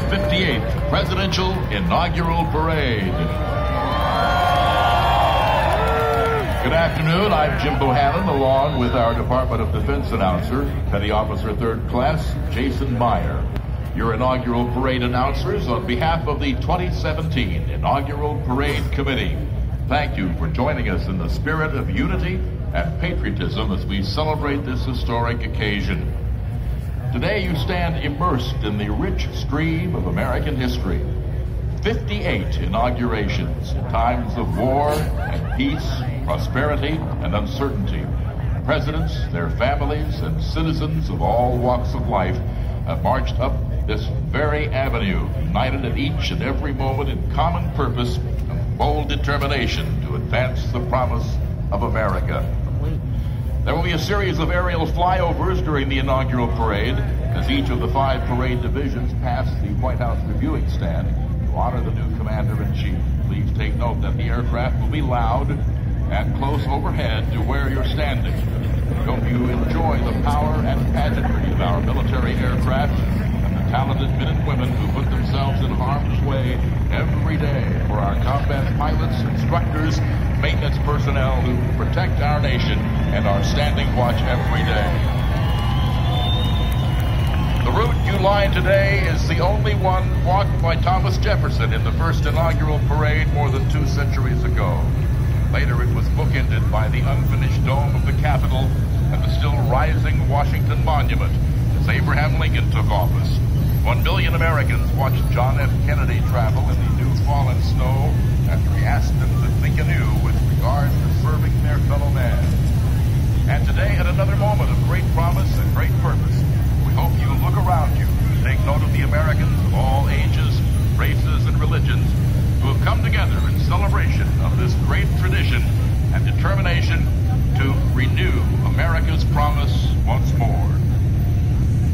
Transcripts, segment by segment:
58th Presidential Inaugural Parade. Good afternoon, I'm Jim Bohannon, along with our Department of Defense announcer, Petty Officer 3rd Class Jason Meyer. Your inaugural parade announcers on behalf of the 2017 Inaugural Parade Committee. Thank you for joining us in the spirit of unity and patriotism as we celebrate this historic occasion. Today you stand immersed in the rich stream of American history. 58 inaugurations in times of war and peace, prosperity and uncertainty. Presidents, their families, and citizens of all walks of life have marched up this very avenue, united at each and every moment in common purpose and bold determination to advance the promise of America. There will be a series of aerial flyovers during the inaugural parade as each of the 5 parade divisions pass the White House reviewing stand to honor the new Commander-in-Chief. Please take note that the aircraft will be loud and close overhead to where you're standing. We hope you enjoy the power and pageantry of our military aircraft and the talented men and women who put themselves in harm's way every day for our combat pilots, instructors, maintenance personnel who protect our nation and are standing watch every day. The route you line today is the only one walked by Thomas Jefferson in the first inaugural parade more than 2 centuries ago. Later it was bookended by the unfinished dome of the Capitol and the still rising Washington Monument as Abraham Lincoln took office. 1 billion Americans watched John F. Kennedy travel in the new fallen snow after he asked them to think anew with regard to serving their fellow man. And today, at another moment of great promise and great purpose, we hope you look around you to take note of the Americans of all ages, races, and religions who have come together in celebration of this great tradition and determination to renew America's promise once more.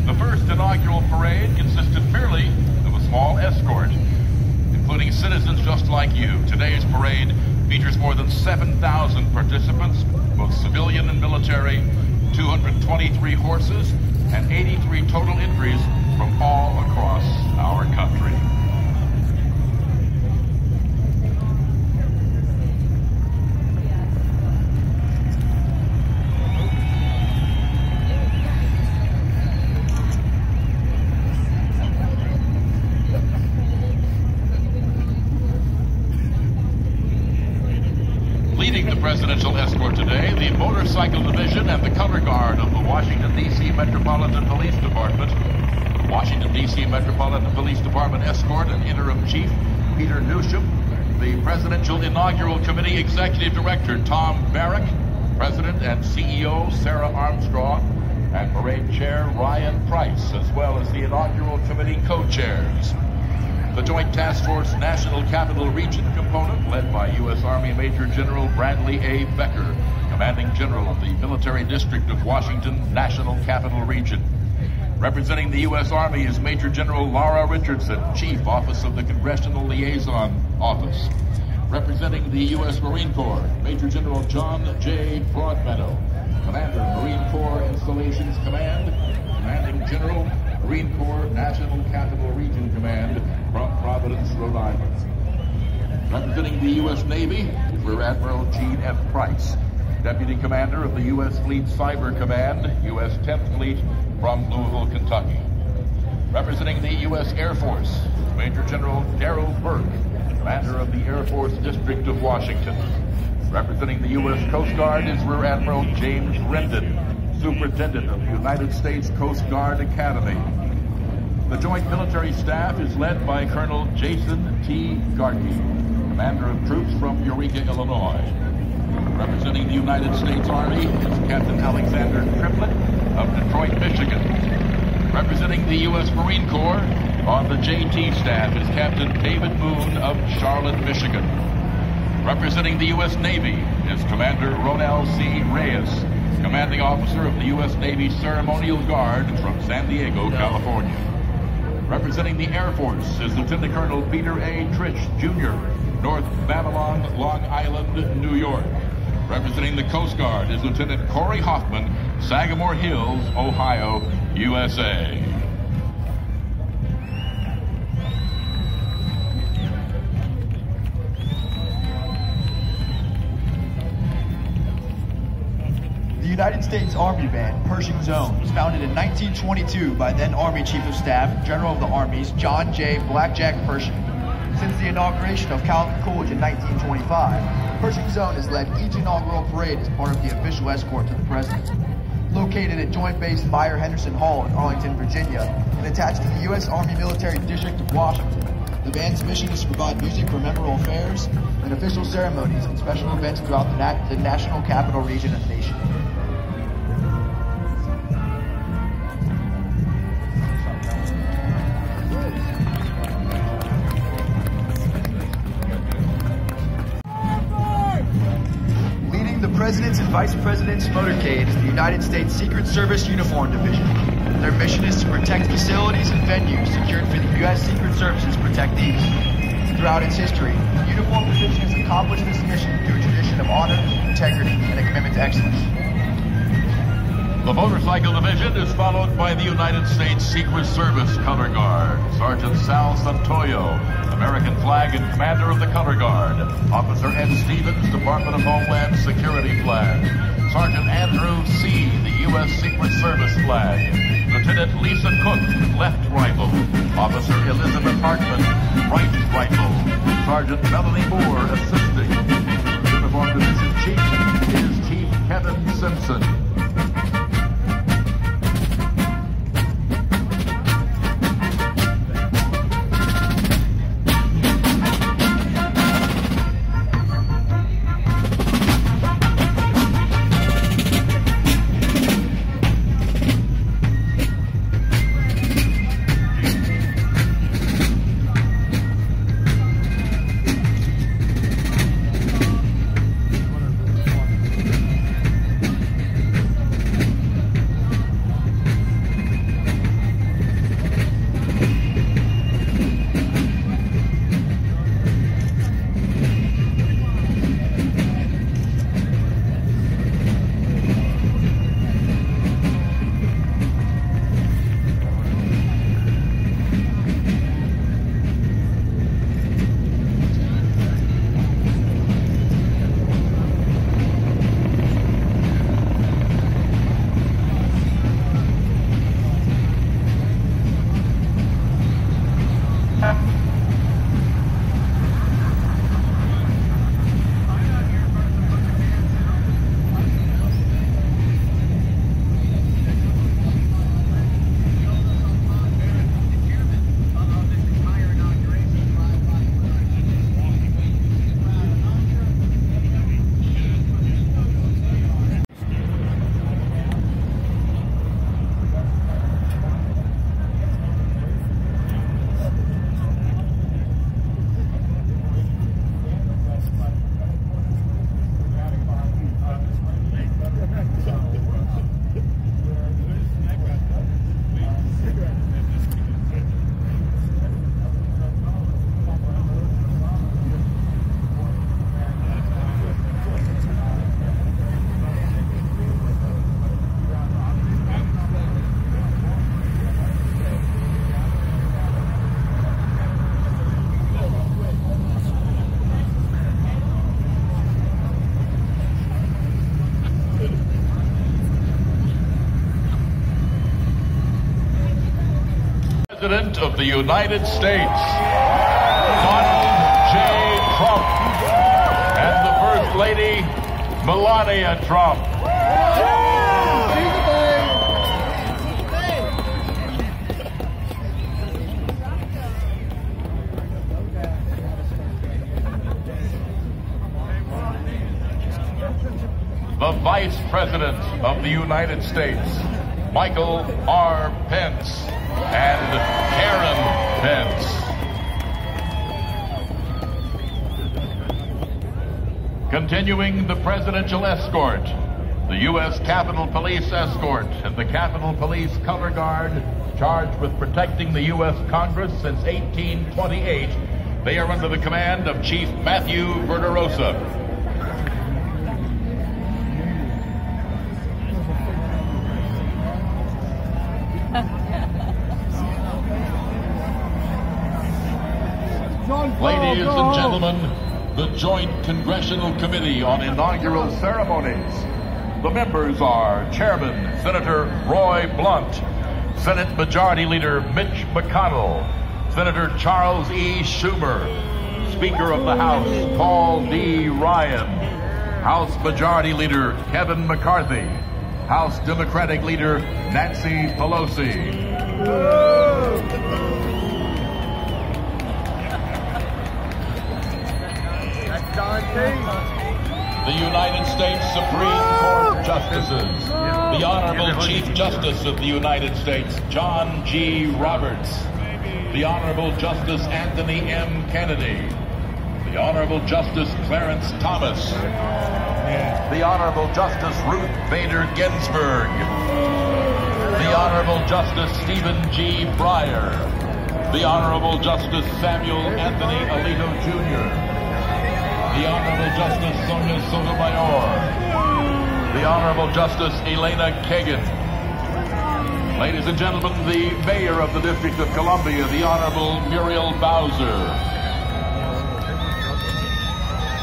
The first inaugural parade consisted merely of a small escort, including citizens just like you. Today's parade features more than 7,000 participants, both civilian and military, 223 horses, and 83 total entries from all across our country. Leading the presidential escort today, the motorcycle division and the color guard of the Washington, D.C. Metropolitan Police Department. Washington, D.C. Metropolitan Police Department escort and interim chief, Peter Newsham. The Presidential Inaugural Committee Executive Director, Tom Barrack. President and CEO, Sarah Armstrong. And Parade Chair, Ryan Price, as well as the Inaugural Committee co-chairs. The Joint Task Force National Capital Region component, led by U.S. Army Major General Bradley A. Becker, Commanding General of the Military District of Washington National Capital Region. Representing the U.S. Army is Major General Laura Richardson, Chief, Office of the Congressional Liaison Office. Representing the U.S. Marine Corps, Major General John J. Broadmeadow, Commander, Marine Corps Installations Command, Commanding General, Marine Corps National Capital Region Command from Providence, Rhode Island. Representing the U.S. Navy is Rear Admiral Gene F. Price, Deputy Commander of the U.S. Fleet Cyber Command, U.S. 10th Fleet from Louisville, Kentucky. Representing the U.S. Air Force is Major General Darrell Burke, Commander of the Air Force District of Washington. Representing the U.S. Coast Guard is Rear Admiral James Rendon, Superintendent of the United States Coast Guard Academy. The Joint Military Staff is led by Colonel Jason T. Garkey, Commander of Troops from Eureka, Illinois. Representing the United States Army is Captain Alexander Triplett of Detroit, Michigan. Representing the U.S. Marine Corps on the JT staff is Captain David Moon of Charlotte, Michigan. Representing the U.S. Navy is Commander Ronell C. Reyes, Commanding Officer of the U.S. Navy Ceremonial Guard from San Diego, California. Representing the Air Force is Lieutenant Colonel Peter A. Trich, Jr., North Babylon, Long Island, New York. Representing the Coast Guard is Lieutenant Corey Hoffman, Sagamore Hills, Ohio, USA. United States Army Band, Pershing Zone, was founded in 1922 by then Army Chief of Staff, General of the Armies, John J. Blackjack Pershing. Since the inauguration of Calvin Coolidge in 1925, Pershing Zone has led each inaugural parade as part of the official escort to the President. Located at Joint Base Meyer-Henderson Hall in Arlington, Virginia, and attached to the U.S. Army Military District of Washington, the band's mission is to provide music for memorable affairs and official ceremonies and special events throughout the national capital region and nation. Leading the President's and Vice President's motorcade is the United States Secret Service Uniform Division. Their mission is to protect facilities and venues secured for the U.S. Secret Service's protectees. Throughout its history, the Uniform Division has accomplished this mission through a tradition of honor, integrity, and a commitment to excellence. The Motorcycle Division is followed by the United States Secret Service Color Guard. Sergeant Sal Santoyo, American Flag and Commander of the Color Guard. Officer Ed Stevens, Department of Homeland Security Flag. Sergeant Andrew C., the U.S. Secret Service Flag. Lieutenant Lisa Cook, left rifle. Officer Elizabeth Hartman, right rifle. Sergeant Melanie Moore, assisting. Uniform Division Chief is Chief Kevin Simpson. President of the United States, Donald J. Trump, and the First Lady, Melania Trump. The Vice President of the United States, Michael R. Pence, and Karen Pence. Continuing the presidential escort, the U.S. Capitol Police Escort and the Capitol Police Color Guard, charged with protecting the U.S. Congress since 1828. They are under the command of Chief Matthew Verderosa. Ladies and gentlemen, the Joint Congressional Committee on Inaugural Ceremonies The members are Chairman Senator Roy Blunt, Senate Majority Leader Mitch McConnell, Senator Charles E. Schumer, Speaker of the House Paul D. Ryan, House Majority Leader Kevin McCarthy, House Democratic Leader Nancy Pelosi. The United States Supreme Court Justices, the Honorable Chief Justice of the United States, John G. Roberts, the Honorable Justice Anthony M. Kennedy, the Honorable Justice Clarence Thomas, the Honorable Justice Ruth Bader Ginsburg, the Honorable Justice Stephen G. Breyer, the Honorable Justice Samuel Anthony Alito Jr., the Honorable Justice Sonia Sotomayor, the Honorable Justice Elena Kagan, ladies and gentlemen, the Mayor of the District of Columbia, the Honorable Muriel Bowser,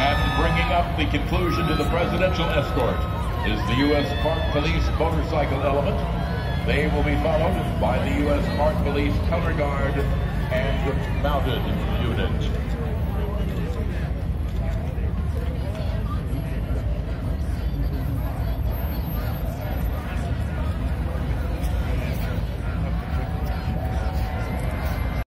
and bringing up the conclusion to the presidential escort is the U.S. Park Police motorcycle element. They will be followed by the U.S. Park Police color guard and mounted unit.